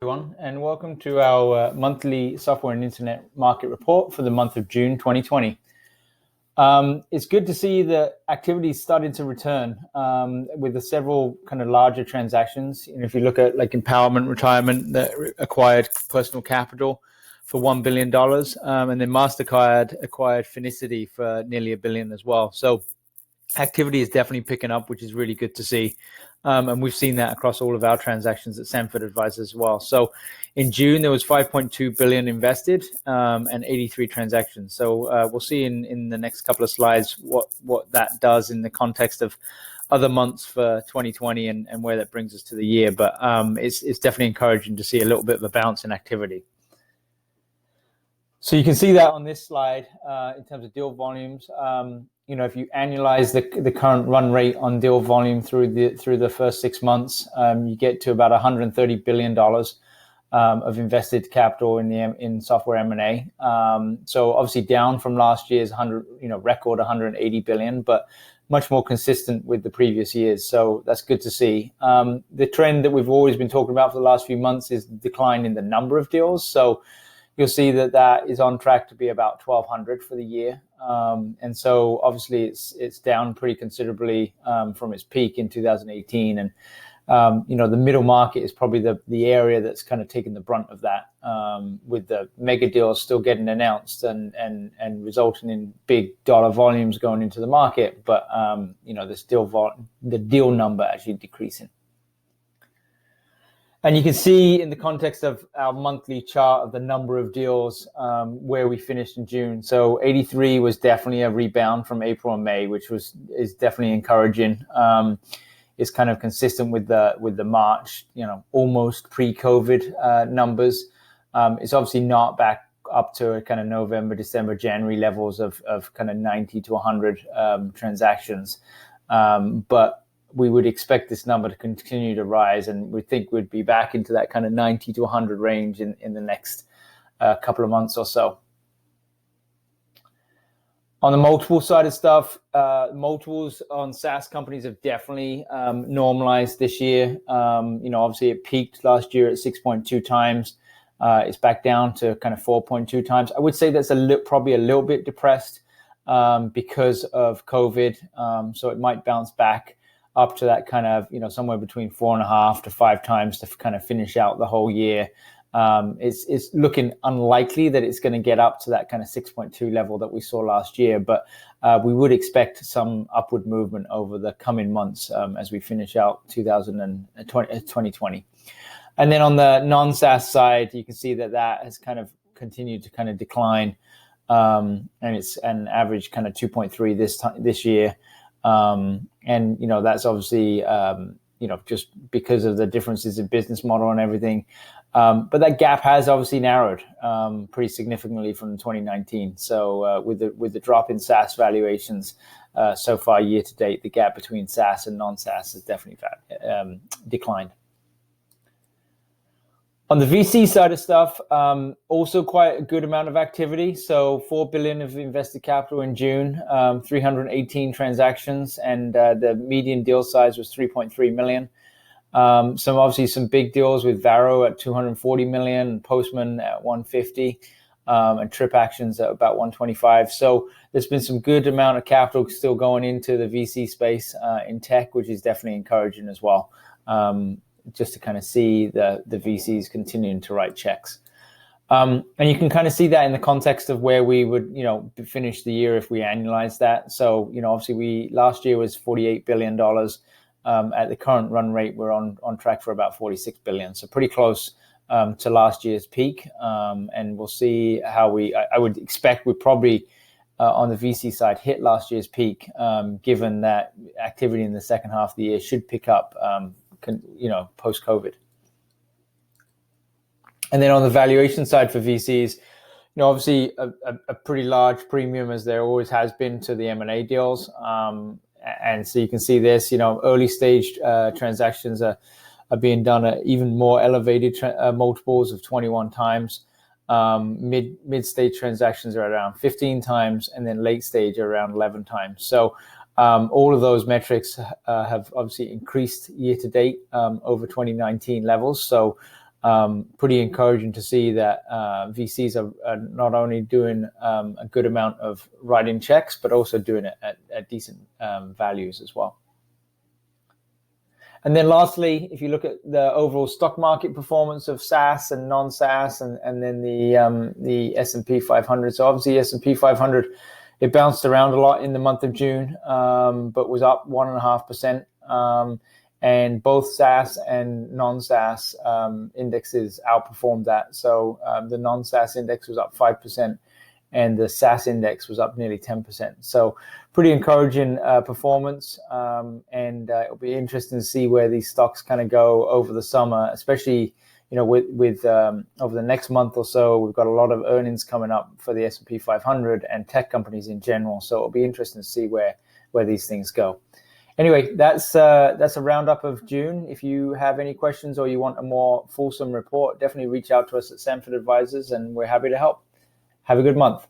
Everyone, and welcome to our monthly software and internet market report for the month of June 2020. It's good to see that activity started to return with the several kind of larger transactions. If you look at like Empowerment Retirement that acquired Personal Capital for $1 billion, and then MasterCard acquired Finicity for nearly $1 billion as well. So activity is definitely picking up, which is really good to see. And we've seen that across all of our transactions at Sampford Advisors as well. So in June, there was 5.2 billion invested and 83 transactions. So we'll see in the next couple of slides what that does in the context of other months for 2020 and where that brings us to the year. But it's definitely encouraging to see a little bit of a bounce in activity. So you can see that on this slide in terms of deal volumes. If you annualize the current run rate on deal volume through the first 6 months, you get to about $130 billion of invested capital in software M&A. So obviously down from last year's record $180 billion, but much more consistent with the previous years. So that's good to see. The trend that we've always been talking about for the last few months is the decline in the number of deals. So you'll see that is on track to be about 1,200 for the year. And so obviously it's down pretty considerably from its peak in 2018. And, the middle market is probably the area that's kind of taken the brunt of that, with the mega deals still getting announced and resulting in big dollar volumes going into the market. But, the deal number actually decreasing. And you can see in the context of our monthly chart of the number of deals where we finished in June. So 83 was definitely a rebound from April and May, which is definitely encouraging. It's kind of consistent with the March, almost pre-COVID numbers. It's obviously not back up to kind of November, December, January levels of kind of 90 to 100 transactions. But we would expect this number to continue to rise, and we think we'd be back into that kind of 90 to 100 range in the next couple of months or so. On the multiple side of stuff, multiples on SaaS companies have definitely normalized this year. Obviously it peaked last year at 6.2 times. It's back down to kind of 4.2 times. I would say that's probably a little bit depressed because of COVID. So it might bounce back up to that kind of, somewhere between 4.5 to 5 times to kind of finish out the whole year. It's looking unlikely that it's going to get up to that kind of 6.2 level that we saw last year, but we would expect some upward movement over the coming months as we finish out 2020. And then on the non-SaaS side, you can see that has kind of continued to kind of decline, and it's an average kind of 2.3 this year. And that's obviously just because of the differences in business model and everything. But that gap has obviously narrowed pretty significantly from 2019. So with the drop in SaaS valuations so far year to date, the gap between SaaS and non-SaaS has definitely declined. On the VC side of stuff, also quite a good amount of activity. So 4 billion of invested capital in June, 318 transactions, and the median deal size was 3.3 million. Obviously some big deals with Varo at 240 million, Postman at 150, and Trip Actions at about 125. So there's been some good amount of capital still going into the VC space in tech, which is definitely encouraging as well. Just to kind of see the VCs continuing to write checks. And you can kind of see that in the context of where we would, finish the year if we annualize that. So, obviously last year was $48 billion. At the current run rate, we're on track for about 46 billion. So pretty close to last year's peak. And we'll see how I would expect we probably on the VC side hit last year's peak, given that activity in the second half of the year should pick up post-COVID. And then on the valuation side for VCs, obviously a pretty large premium, as there always has been, to the M&A deals. And so you can see this, early stage transactions are being done at even more elevated multiples of 21 times. Mid-stage transactions are around 15 times, and then late stage are around 11 times. So all of those metrics have obviously increased year to date over 2019 levels. So pretty encouraging to see that VCs are not only doing a good amount of writing checks, but also doing it at decent values as well. And then lastly, if you look at the overall stock market performance of SaaS and non-SaaS, and then the S&P 500. So obviously S&P 500, it bounced around a lot in the month of June, but was up 1.5%. And both SaaS and non-SaaS indexes outperformed that. So the non-SaaS index was up 5%. And the SaaS index was up nearly 10%. So pretty encouraging performance. And it'll be interesting to see where these stocks kind of go over the summer, especially, with over the next month or so. We've got a lot of earnings coming up for the S&P 500 and tech companies in general. So it'll be interesting to see where these things go. Anyway, that's a roundup of June. If you have any questions or you want a more fulsome report, definitely reach out to us at Sampford Advisors, and we're happy to help. Have a good month.